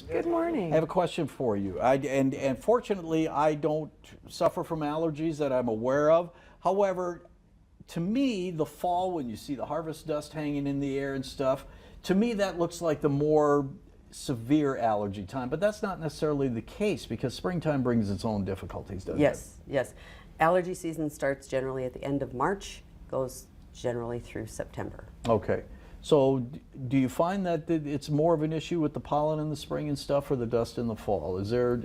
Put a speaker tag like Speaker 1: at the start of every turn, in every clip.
Speaker 1: Good morning.
Speaker 2: I have a question for you. And fortunately, I don't suffer from allergies that I'm aware of. However, to me, the fall, when you see the harvest dust hanging in the air and stuff, to me that looks like the more severe allergy time. But that's not necessarily the case because springtime brings its own difficulties, doesn't it?
Speaker 3: Yes. Allergy season starts generally at the end of March, goes generally through September.
Speaker 2: Okay. So do you find that it's more of an issue with the pollen in the spring and stuff or the dust in the fall? Is there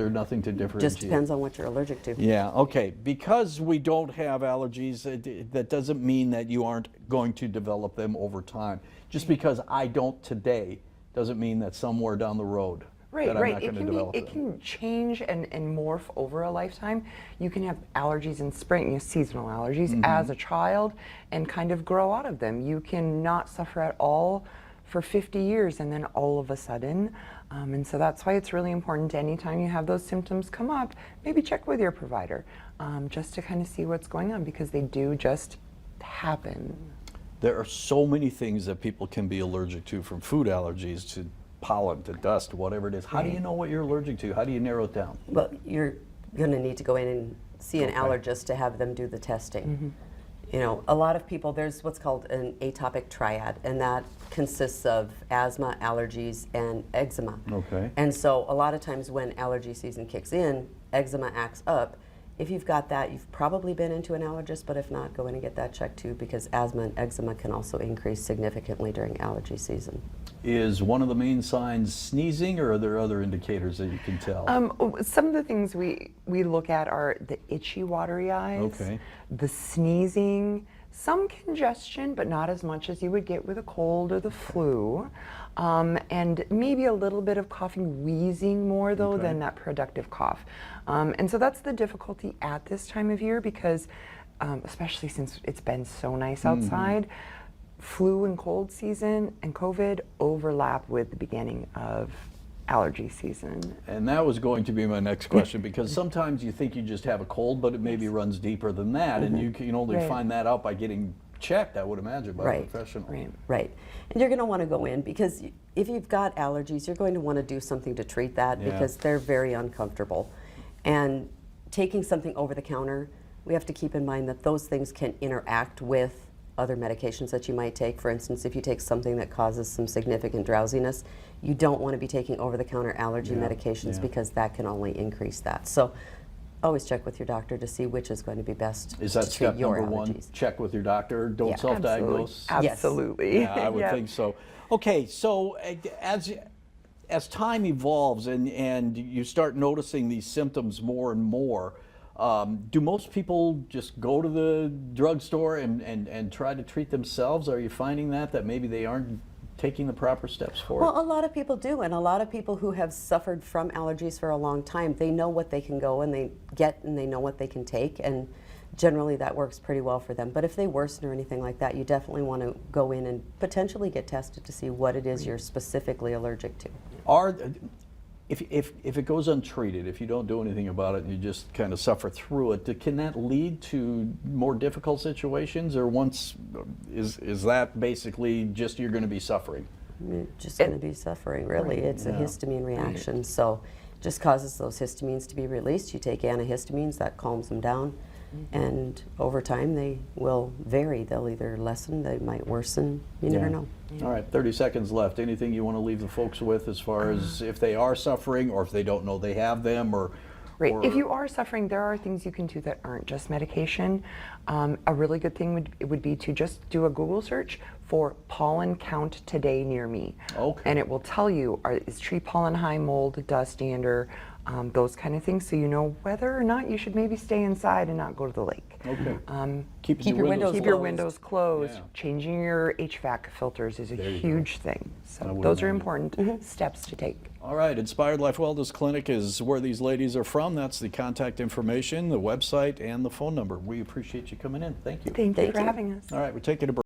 Speaker 2: nothing to differentiate?
Speaker 3: Just depends on what you're allergic to.
Speaker 2: Yeah, okay. Because we don't have allergies, that doesn't mean that you aren't going to develop them over time. Just because I don't today doesn't mean that somewhere down the road that I'm not going to develop
Speaker 1: It can change and morph over a lifetime. You can have allergies in spring, seasonal allergies, as a child and kind of grow out of them. You can not suffer at all for 50 years and then all of a sudden. And so that's why it's really important anytime you have those symptoms come up, maybe check with your provider just to kind of see what's going on because they do just happen.
Speaker 2: There are so many things that people can be allergic to, from food allergies to pollen to dust, whatever it is. How do you know what you're allergic to? How do you narrow it down?
Speaker 3: Well, you're going to need to go in and see an allergist to have them do the testing. You know, a lot of people, there's what's called an atopic triad, and that consists of asthma, allergies, and eczema.
Speaker 2: Okay.
Speaker 3: And so a lot of times when allergy season kicks in, eczema acts up. If you've got that, you've probably been into an allergist, but if not, go in and get that checked too, because asthma and eczema can also increase significantly during allergy season.
Speaker 2: Is one of the main signs sneezing, or are there other indicators that you can tell?
Speaker 1: Some of the things we look at are the itchy, watery eyes,
Speaker 2: Okay.
Speaker 1: the sneezing, some congestion, but not as much as you would get with a cold or the flu, and maybe a little bit of coughing, wheezing more though
Speaker 2: Okay.
Speaker 1: than that productive cough. And so that's the difficulty at this time of year because, especially since it's been so nice outside, flu and cold season and COVID overlap with the beginning of allergy season.
Speaker 2: And that was going to be my next question, because sometimes you think you just have a cold, but it maybe runs deeper than that, and you can only
Speaker 1: Right.
Speaker 2: find that out by getting checked, I would imagine, by a
Speaker 3: Right.
Speaker 2: professional.
Speaker 3: Right. And you're going to want to go in because if you've got allergies, you're going to want to do something to treat that
Speaker 2: Yeah.
Speaker 3: because they're very uncomfortable. And taking something over the counter, we have to keep in mind that those things can interact with other medications that you might take. For instance, if you take something that causes some significant drowsiness, you don't want to be taking over-the-counter allergy medications because that can only increase that. So always check with your doctor to see which is going to be best
Speaker 2: Is that
Speaker 3: to treat
Speaker 2: step
Speaker 3: your
Speaker 2: number one?
Speaker 3: allergies.
Speaker 2: Check with your doctor, don't
Speaker 3: Yeah.
Speaker 2: self-diagnose?
Speaker 1: Absolutely.
Speaker 2: Yeah, I would
Speaker 1: Yeah.
Speaker 2: think so. Okay, so as time evolves and you start noticing these symptoms more and more, do most people just go to the drugstore and try to treat themselves? Are you finding that maybe they aren't taking the proper steps for
Speaker 3: Well,
Speaker 2: it?
Speaker 3: a lot of people do, and a lot of people who have suffered from allergies for a long time, they know what they can go and they get and they know what they can take, and generally that works pretty well for them. But if they worsen or anything like that, you definitely want to go in and potentially get tested to see what it is you're specifically allergic to.
Speaker 2: If it goes untreated, if you don't do anything about it and you just kind of suffer through it, can that lead to more difficult situations, or is that basically just you're going to be suffering?
Speaker 3: You're just going to be suffering, really. It's a histamine reaction, so it just causes those histamines to be released. You take antihistamines, that calms them down, and over time they will vary. They'll either lessen, they might worsen, you never know.
Speaker 2: All right, 30 seconds left. Anything you want to leave the folks with as far as if they are suffering, or if they don't know they have them, or...
Speaker 1: Right. If you are suffering, there are things you can do that aren't just medication. A really good thing would be to just do a Google search for pollen count today near me.
Speaker 2: Okay.
Speaker 1: And it will tell you, is tree pollen high, mold, dust, dander, those kind of things, so you know whether or not you should maybe stay inside and not go to the lake.
Speaker 2: Okay.
Speaker 3: Keep your windows
Speaker 1: Keep your
Speaker 3: closed.
Speaker 1: windows closed.
Speaker 2: Yeah.
Speaker 1: Changing your HVAC filters is a
Speaker 2: There you
Speaker 1: huge thing.
Speaker 2: I
Speaker 1: So
Speaker 2: would
Speaker 1: those are
Speaker 2: imagine.
Speaker 1: important steps to take.
Speaker 2: All right, Inspired Life Wellness Clinic is where these ladies are from. That's the contact information, the website, and the phone number. We appreciate you coming in. Thank you.
Speaker 1: Thank you
Speaker 3: Thank
Speaker 1: for
Speaker 3: you.
Speaker 1: having us.
Speaker 2: All right, we're taking a break.